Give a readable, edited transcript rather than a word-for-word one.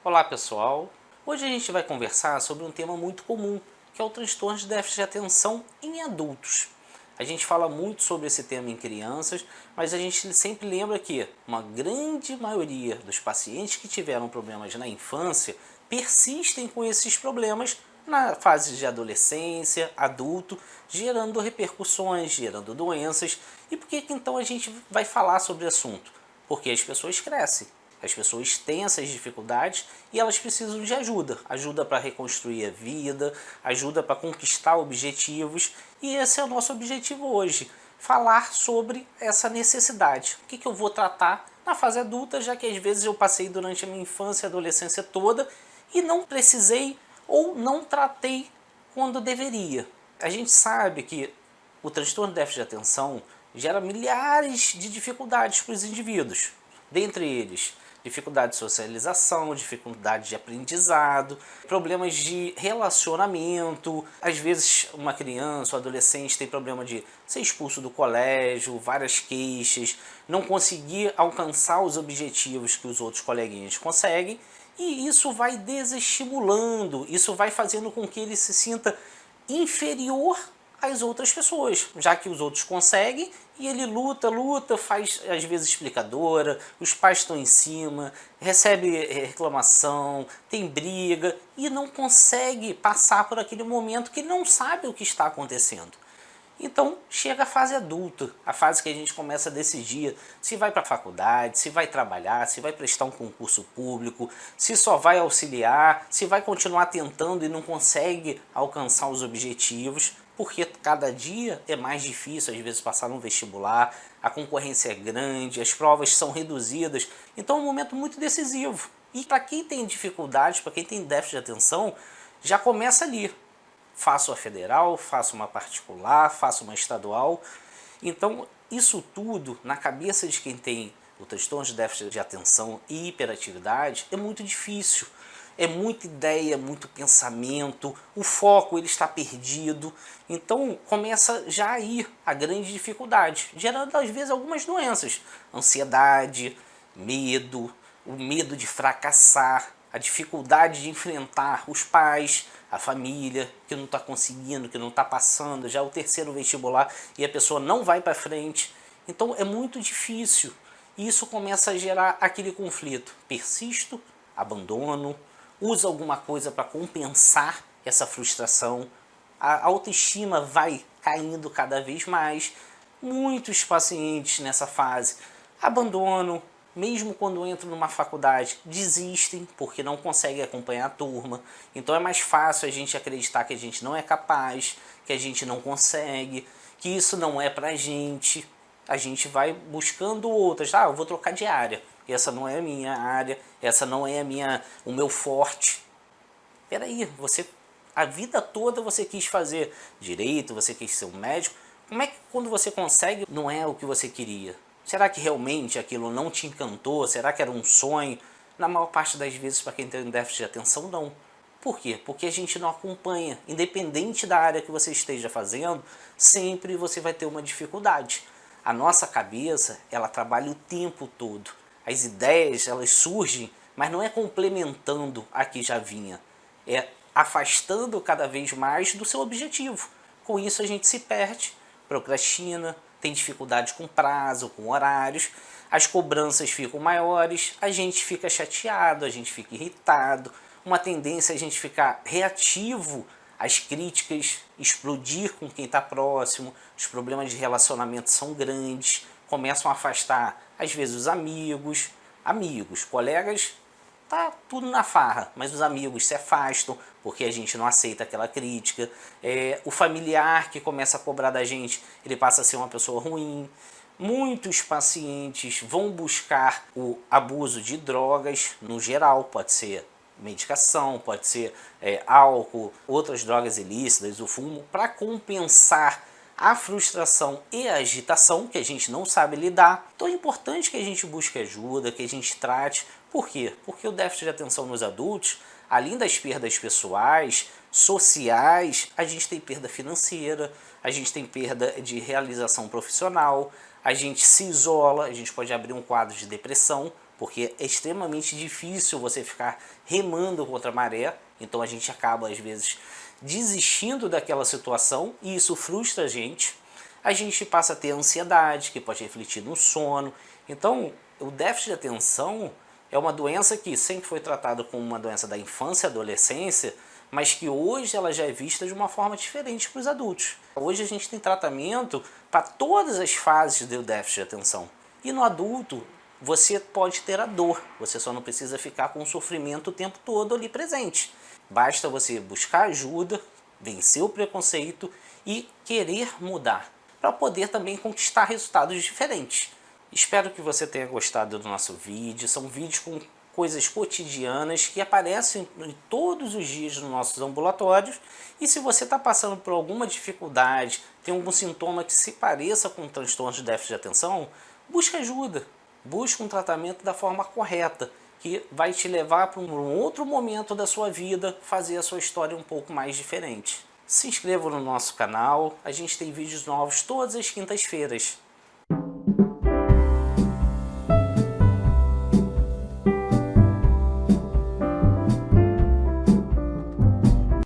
Olá pessoal, hoje a gente vai conversar sobre um tema muito comum, que é o transtorno de déficit de atenção em adultos. A gente fala muito sobre esse tema em crianças, mas a gente sempre lembra que uma grande maioria dos pacientes que tiveram problemas na infância persistem com esses problemas na fase de adolescência, adulto, gerando repercussões, gerando doenças. E por que então a gente vai falar sobre o assunto? Porque as pessoas crescem. As pessoas têm essas dificuldades e elas precisam de ajuda. Ajuda para reconstruir a vida, ajuda para conquistar objetivos. E esse é o nosso objetivo hoje, falar sobre essa necessidade. O que eu vou tratar na fase adulta, já que às vezes eu passei durante a minha infância e adolescência toda e não precisei ou não tratei quando deveria. A gente sabe que o transtorno de déficit de atenção gera milhares de dificuldades para os indivíduos. Dentre eles, dificuldade de socialização, dificuldade de aprendizado, problemas de relacionamento. Às vezes uma criança ou adolescente tem problema de ser expulso do colégio, várias queixas, não conseguir alcançar os objetivos que os outros coleguinhas conseguem, e isso vai desestimulando, isso vai fazendo com que ele se sinta inferior às outras pessoas, já que os outros conseguem e ele luta, faz às vezes explicadora, os pais estão em cima, recebe reclamação, tem briga e não consegue passar por aquele momento que ele não sabe o que está acontecendo. Então chega a fase adulta, a fase que a gente começa a decidir se vai para a faculdade, se vai trabalhar, se vai prestar um concurso público, se só vai auxiliar, se vai continuar tentando e não consegue alcançar os objetivos, porque cada dia é mais difícil às vezes passar no vestibular, a concorrência é grande, as provas são reduzidas, então é um momento muito decisivo. E para quem tem dificuldades, para quem tem déficit de atenção, já começa ali. Faço a federal, faço uma particular, faço uma estadual. Então, isso tudo, na cabeça de quem tem o transtorno de déficit de atenção e hiperatividade, é muito difícil. É muita ideia, muito pensamento, o foco ele está perdido. Então, começa já aí a grande dificuldade, gerando às vezes algumas doenças. Ansiedade, medo, o medo de fracassar, a dificuldade de enfrentar os pais, a família, que não está conseguindo, que não está passando, já é o terceiro vestibular e a pessoa não vai para frente. Então é muito difícil. E isso começa a gerar aquele conflito. Persisto, abandono, uso alguma coisa para compensar essa frustração. A autoestima vai caindo cada vez mais. Muitos pacientes nessa fase abandonam, mesmo quando entram numa faculdade, desistem porque não conseguem acompanhar a turma. Então é mais fácil a gente acreditar que a gente não é capaz, que a gente não consegue, que isso não é pra gente. A gente vai buscando outras. Eu vou trocar de área. Essa não é a minha área, essa não é o meu forte. Peraí, a vida toda você quis fazer direito, você quis ser um médico. Como é que quando você consegue não é o que você queria? Será que realmente aquilo não te encantou? Será que era um sonho? Na maior parte das vezes, para quem tem déficit de atenção, não. Por quê? Porque a gente não acompanha. Independente da área que você esteja fazendo, sempre você vai ter uma dificuldade. A nossa cabeça, ela trabalha o tempo todo. As ideias, elas surgem, mas não é complementando a que já vinha. É afastando cada vez mais do seu objetivo. Com isso a gente se perde, procrastina, tem dificuldade com prazo, com horários, as cobranças ficam maiores, a gente fica chateado, a gente fica irritado, uma tendência é a gente ficar reativo às críticas, explodir com quem está próximo, os problemas de relacionamento são grandes, começam a afastar às vezes os amigos, colegas, tá tudo na farra, mas os amigos se afastam porque a gente não aceita aquela crítica. O familiar que começa a cobrar da gente, ele passa a ser uma pessoa ruim. Muitos pacientes vão buscar o abuso de drogas, no geral, pode ser medicação, pode ser álcool, outras drogas ilícitas, o fumo, para compensar a frustração e a agitação que a gente não sabe lidar. Então é importante que a gente busque ajuda, que a gente trate. Por quê? Porque o déficit de atenção nos adultos, além das perdas pessoais, sociais, a gente tem perda financeira, a gente tem perda de realização profissional, a gente se isola, a gente pode abrir um quadro de depressão, porque é extremamente difícil você ficar remando contra a maré, então a gente acaba às vezes desistindo daquela situação e isso frustra a gente. A gente passa a ter ansiedade, que pode refletir no sono. Então, o déficit de atenção é uma doença que sempre foi tratada como uma doença da infância e adolescência, mas que hoje ela já é vista de uma forma diferente para os adultos. Hoje a gente tem tratamento para todas as fases do déficit de atenção. E no adulto, você pode ter a dor, você só não precisa ficar com o sofrimento o tempo todo ali presente. Basta você buscar ajuda, vencer o preconceito e querer mudar, para poder também conquistar resultados diferentes. Espero que você tenha gostado do nosso vídeo. São vídeos com coisas cotidianas que aparecem em todos os dias nos nossos ambulatórios. E se você está passando por alguma dificuldade, tem algum sintoma que se pareça com um transtorno de déficit de atenção, busque ajuda, busque um tratamento da forma correta, que vai te levar para um outro momento da sua vida, fazer a sua história um pouco mais diferente. Se inscreva no nosso canal, a gente tem vídeos novos todas as quintas-feiras.